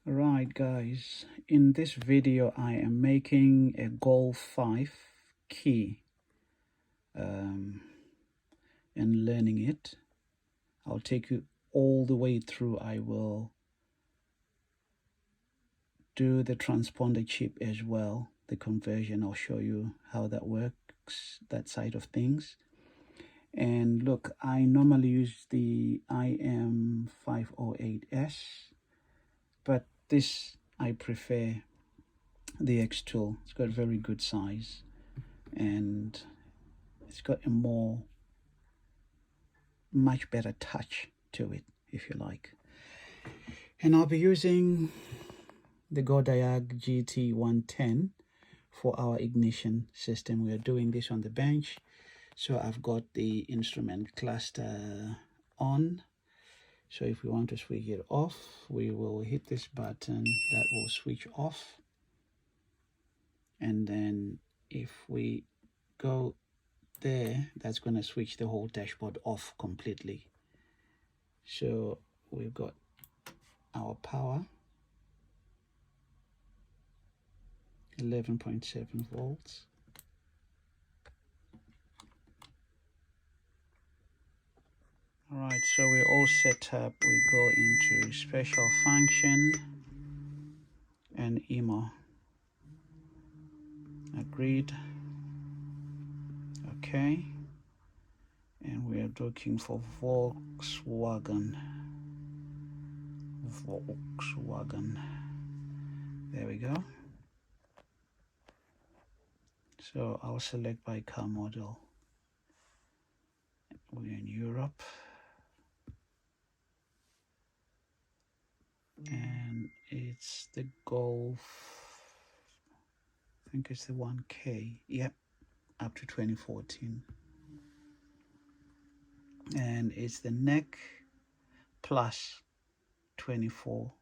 Right guys, in this video I am making a Golf 5 key and learning it. I'll take you all the way through. I will do the transponder chip as well, the conversion. I'll show you how that works, that side of things. And look, I normally use the IM508S, but this I prefer the Xtool. It's got very good size and it's got a much better touch to it, if you like. And I'll be using the Godiag GT110 for our ignition system. We are doing this on the bench, so I've got the instrument cluster on. So if we want to switch it off, we will hit this button that will switch off. And then if we go there, that's going to switch the whole dashboard off completely. So we've got our power, 11.7 volts. All right, so we're all set up. We go into special function and emo. Agreed. Okay. And we are looking for Volkswagen. There we go. So I'll select by car model. We're in Europe. And it's the Golf, I think it's the 1K. Yep, up to 2014. And it's the neck plus 24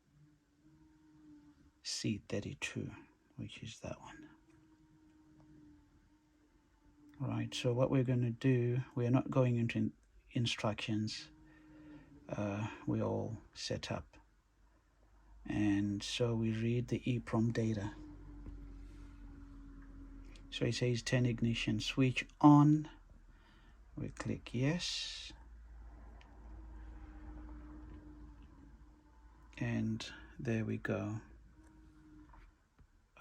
C32, which is that one. Right, so what we're going to do, we're not going into instructions. We're all set up. And so we read the EEPROM data. So it says 10 ignition switch on. We click yes. And there we go.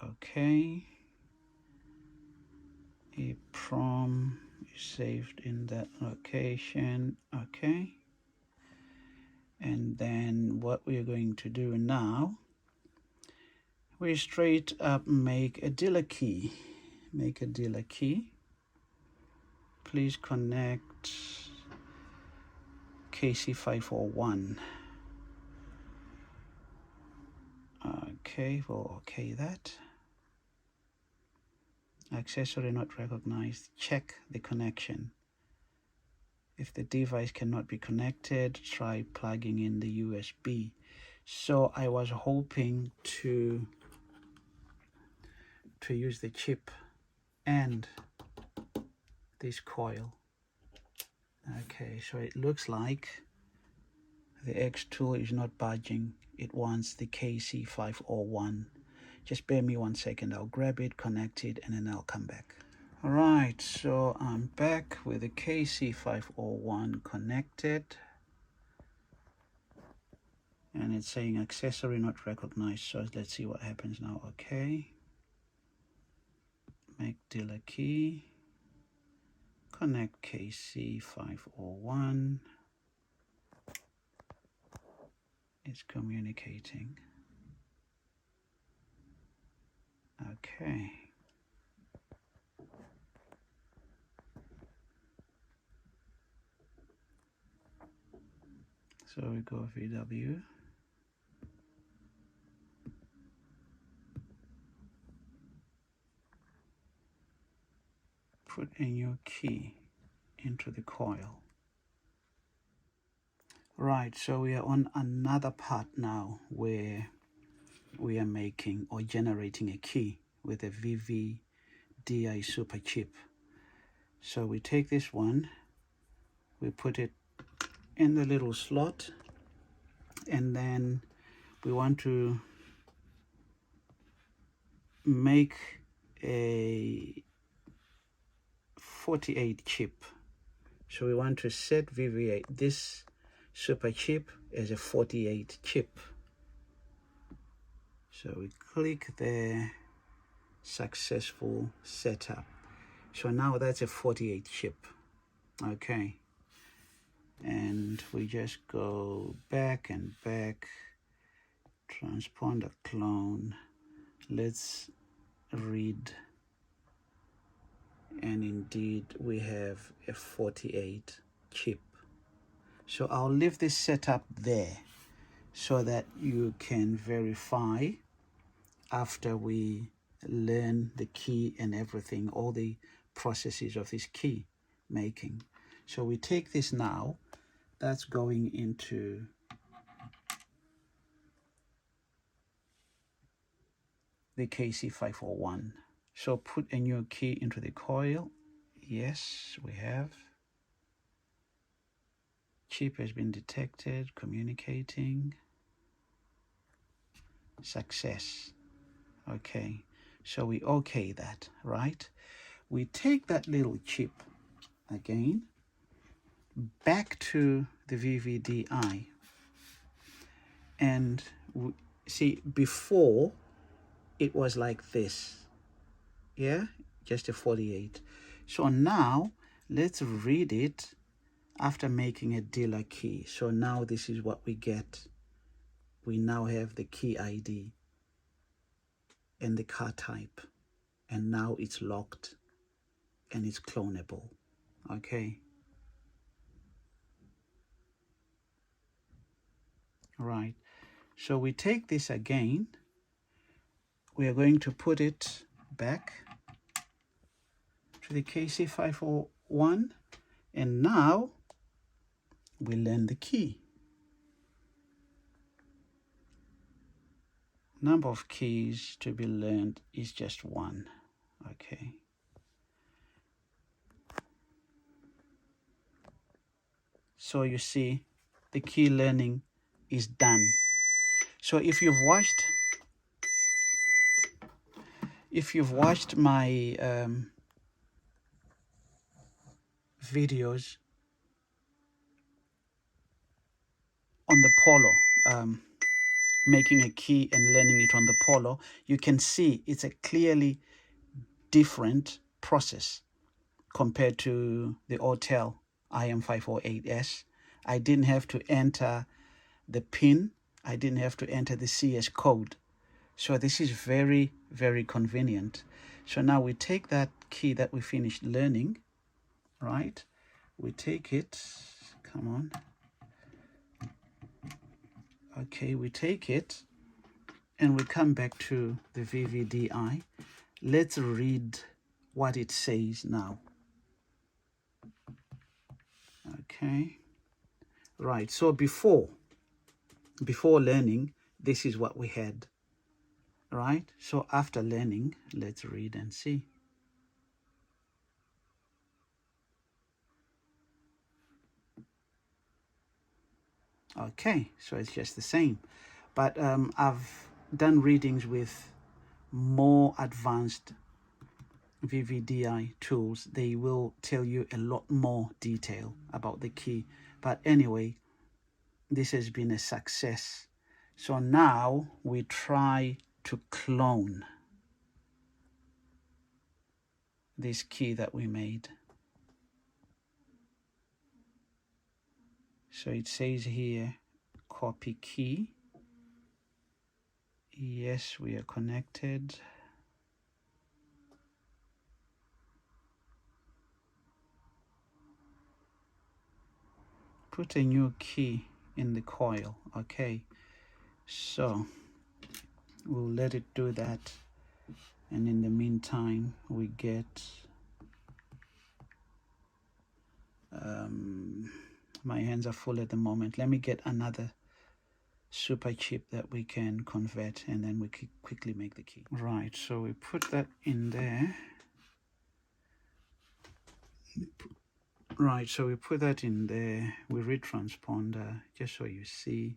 Okay. EEPROM is saved in that location. Okay. And then what we're going to do now, we straight up make a dealer key. Make a dealer key. Please connect KC541. Okay, we'll okay that. Accessory not recognized. Check the connection. If the device cannot be connected, try plugging in the USB. So I was hoping to use the chip and this coil. Okay, so it looks like the Xtool is not budging. It wants the KC501. Just bear me 1 second. I'll grab it, connect it, and then I'll come back. All right, so I'm back with the KC501 connected. And it's saying accessory not recognized. So let's see what happens now. Okay. Make dealer key. Connect KC501. It's communicating. Okay. So we go VW. Put in your key into the coil. Right, so we are on another part now where we are making or generating a key with a VVDI super chip. So we take this one, we put it in the little slot, and then we want to make a 48 chip. So we want to set VV8, this super chip, as a 48 chip. So we click the successful setup. So now that's a 48 chip. Okay. And we just go back and back, transponder clone. Let's read. And indeed we have a 48 chip. So I'll leave this setup there so that you can verify after we learn the key and everything, all the processes of this key making. So we take this now, that's going into the KC501. So put a new key into the coil. Yes, we have. Chip has been detected, communicating. Success. Okay, so we okay that, right? We take that little chip again back to the VVDI, and see, before it was like this, yeah, just a 48. So now let's read it after making a dealer key. So now this is what we get. We now have the key ID and the car type, and now it's locked and it's clonable. Okay, right. So we take this again, we are going to put it back to the KC501, and now we learn the key. Number of keys to be learned is just 1. Okay. So you see, the key learning is done. So if you've watched my videos on the Polo, making a key and learning it on the Polo, you can see it's a clearly different process compared to the Autel IM508S. I didn't have to enter the pin. I didn't have to enter the CS code. So this is very, very convenient. So now we take that key that we finished learning, right? We take it, come on. Okay, we take it and we come back to the VVDI. Let's read what it says now. Okay, right, so before learning, this is what we had, right? So after learning, let's read and see. Okay, so it's just the same, but I've done readings with more advanced VVDI tools. They will tell you a lot more detail about the key, but anyway, this has been a success. So now we try to clone this key that we made. So it says here, copy key. Yes, we are connected. Put a new key in the coil. Okay, so we'll let it do that, and in the meantime we get my hands are full at the moment. Let me get another super chip that we can convert, and then we can quickly make the key. Right, so we put that in there. Right, so we put that in there. We read transponder, just so you see,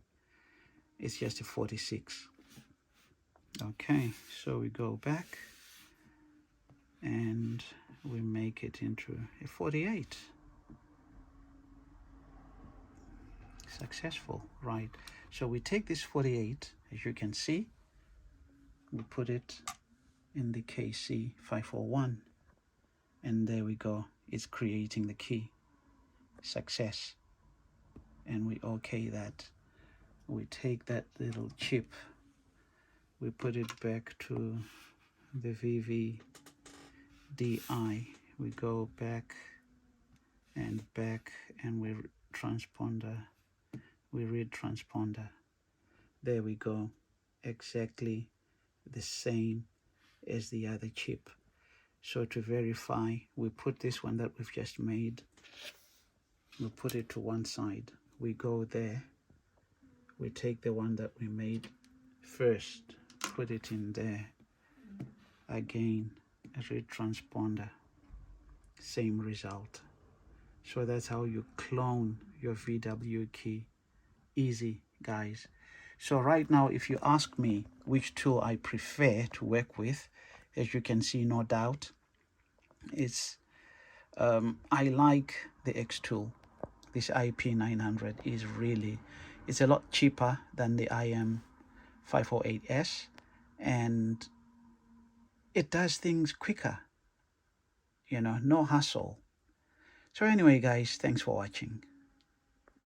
it's just a 46. Okay, so we go back and we make it into a 48. Successful, right? So we take this 48, as you can see, we put it in the KC 541, and there we go. It's creating the key. Success. And we OK that. We take that little chip, we put it back to the VVDI. We go back, and we transponder. We read transponder. There we go. Exactly the same as the other chip. So to verify, we put this one that we've just made, we put it to one side. We go there, we take the one that we made first, put it in there. Again, read transponder, same result. So that's how you clone your VW key. Easy, guys. So right now, if you ask me which tool I prefer to work with, as you can see, no doubt, it's I like the Xtool. This IP900 is really, it's a lot cheaper than the IM508S, and it does things quicker, you know, no hassle. So anyway, guys, thanks for watching.